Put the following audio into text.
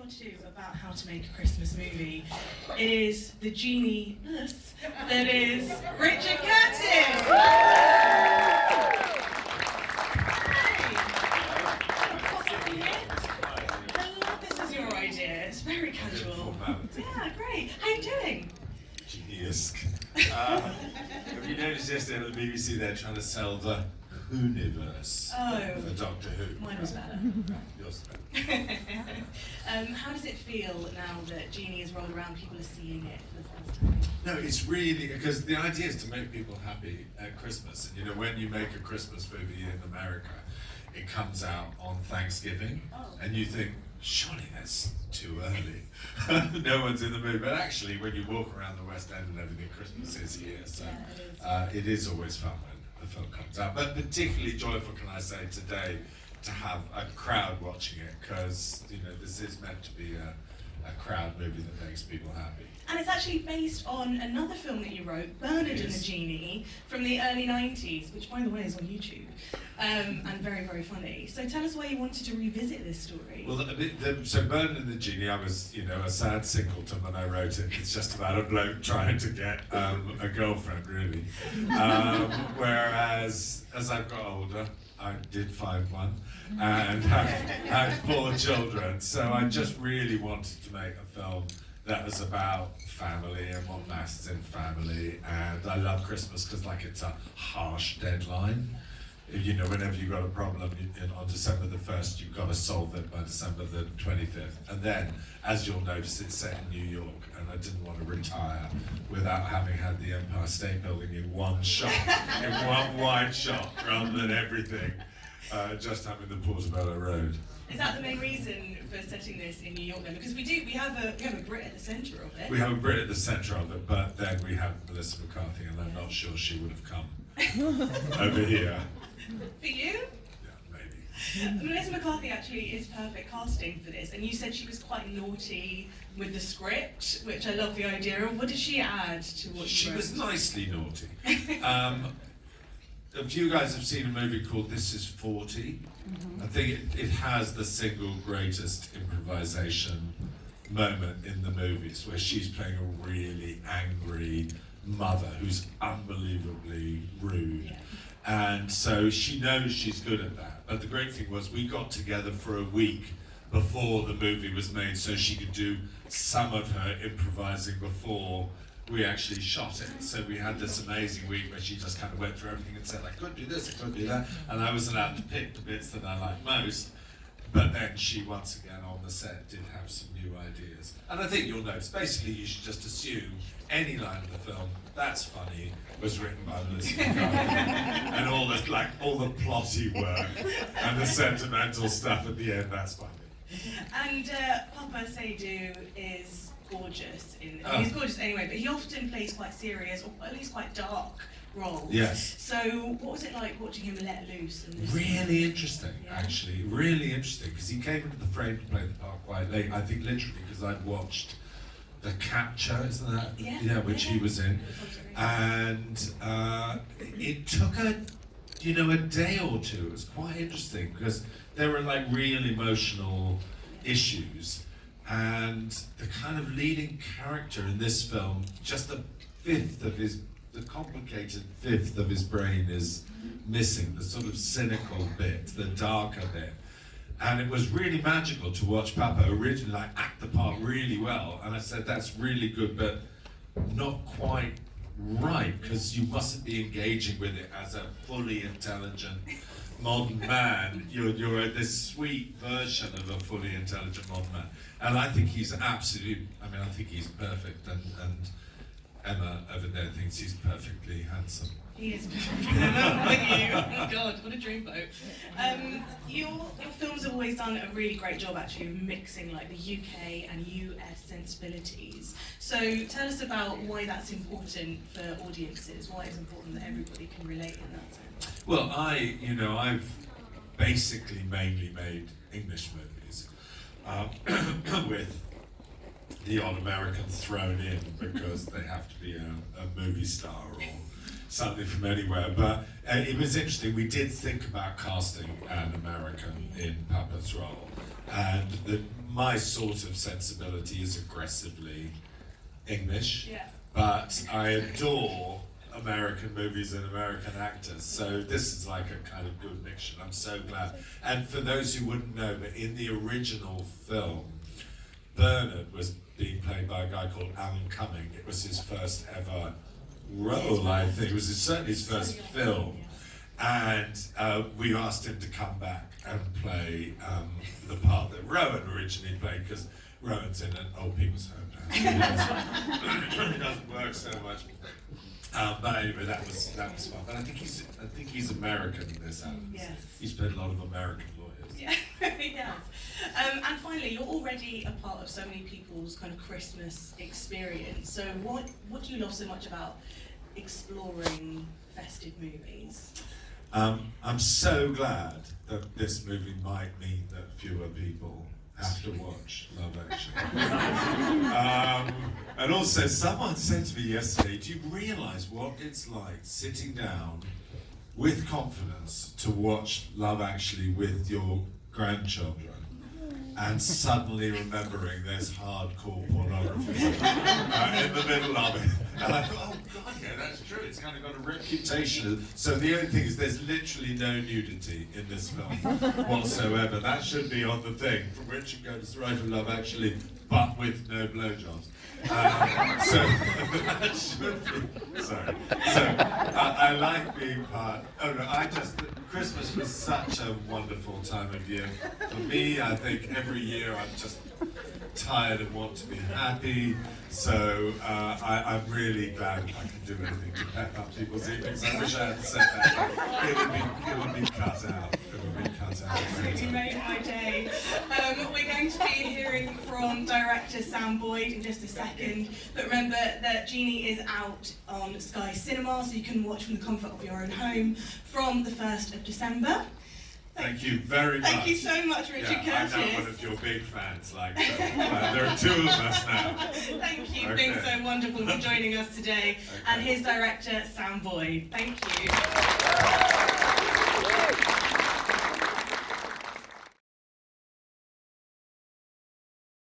want to do about how to make a Christmas movie is the genius that is Richard Curtis. Hello, this is your idea. It's very casual. Yeah, great. How are you doing? Genius. Have you noticed yesterday on the BBC they're trying to sell the Whoniverse for Doctor Who? Mine was better. Yours better. How does it feel now that Genie has rolled around, people are seeing it for the first time? No, it's really, because the idea is to make people happy at Christmas. And you know, when you make a Christmas movie in America, it comes out on Thanksgiving, and you think, surely that's too early. No one's in the mood. But actually, when you walk around the West End and everything, Christmas is here. So it is always fun when the film comes out. But particularly joyful, can I say, today to have a crowd watching it, because you know this is meant to be a crowd movie that makes people happy. And it's actually based on another film that you wrote, Bernard and the Genie, from the early 90s, which by the way is on YouTube, and very, very funny. So tell us why you wanted to revisit this story. Well, so Bernard and the Genie, I was, you know, a sad singleton when I wrote it. It's just about a bloke trying to get a girlfriend, really. Whereas, as I've got older, I did find one, and had 4 children. So I just really wanted to make a film that was about family and what matters in family. And I love Christmas because, like, it's a harsh deadline. You know, whenever you've got a problem on December the 1st, you've got to solve it by December the 25th. And then, as you'll notice, it's set in New York, and I didn't want to retire without having had the Empire State Building in one shot, in one wide shot, rather than everything, just having the Portobello Road. Is that the main reason for setting this in New York then? Because we have a Brit at the centre of it. We have a Brit at the centre of it, but then we have Melissa McCarthy, and I'm not sure she would have come over here. For you? Yeah, maybe. Melissa McCarthy actually is perfect casting for this, and you said she was quite naughty with the script, which I love the idea of. What did she add to what you wrote? She was nicely naughty. A few guys have seen a movie called This Is 40. I think it has the single greatest improvisation moment in the movies, where she's playing a really angry mother who's unbelievably rude. Yeah. And so she knows she's good at that. But the great thing was we got together for a week before the movie was made so she could do some of her improvising before we actually shot it. So we had this amazing week where she just kind of went through everything and said, I could do this, I could do that. And I was allowed to pick the bits that I liked most. But then she, once again, on the set, did have some new ideas. And I think you'll notice, basically you should just assume any line of the film, that's funny, was written by Melissa McCarthy. And all the plotty work and the sentimental stuff at the end, that's funny. And Papa Seydoux is gorgeous. He's gorgeous anyway, but he often plays quite serious, or at least quite dark roles. Yes. So what was it like watching him let loose? In this really interesting, actually. Really interesting, because he came into the frame to play the part quite late. I think literally because I'd watched The Capture, isn't that? Yeah, which he was in. And it took a day or two. It was quite interesting, because there were like real emotional issues. And the kind of leading character in this film, just the complicated fifth of his brain is missing, the sort of cynical bit, the darker bit. And it was really magical to watch Papa originally act the part really well. And I said, that's really good, but not quite right, because you mustn't be engaging with it as a fully intelligent modern man. You're this sweet version of a fully intelligent modern man. And I think he's I think he's perfect, and Emma over there thinks he's perfectly handsome. He is perfectly handsome. With you. Oh God, what a dreamboat. Your films have always done a really great job actually of mixing like the UK and US sensibilities. So tell us about why that's important for audiences, why it's important that everybody can relate in that sense. Well, I've basically mainly made English movies. With the odd American thrown in because they have to be a movie star or something from anywhere. But it was interesting. We did think about casting an American in Papa's role, and my sort of sensibility is aggressively English, Yeah. but I adore American movies and American actors, so this is like a kind of good mixture. I'm so glad. And for those who wouldn't know, but in the original film, Bernard was being played by a guy called Alan Cumming. It was his first ever role, I think. It was certainly his first film. And we asked him to come back and play the part that Rowan originally played, because Rowan's in an old people's home now. It doesn't work so much. But anyway, that was fun. But I think he's American in this Adam. Yes. He's played a lot of American lawyers. Yeah, yes. And finally, you're already a part of so many people's kind of Christmas experience. So what do you love so much about exploring festive movies? I'm so glad that this movie might mean that fewer people have to watch Love Actually. And also, someone said to me yesterday, do you realise what it's like sitting down with confidence to watch Love Actually with your grandchildren and suddenly remembering there's hardcore pornography in the middle of it? And I thought, oh God, yeah, that's true. It's kind of got a reputation. So the only thing is there's literally no nudity in this film whatsoever. That should be on the thing, from Richard Curtis Wright of Love Actually, but with no blowjobs. So that should be, sorry. So I like being part, Christmas was such a wonderful time of year. For me, I think every year I'm just tired and want to be happy, so I'm really glad if I can do anything to pep up people's evenings. I wish I had said that. It would be cut out. It would be cut out. Absolutely made my day. We're going to be hearing from director Sam Boyd in just a second, but remember that Genie is out on Sky Cinema, so you can watch from the comfort of your own home from the 1st of December. Thank you very much. Thank you so much, Richard Curtis. I know one of your big fans, there are two of us now. Thank you for being so wonderful for joining us today. And here's director Sam Boyd. Thank you.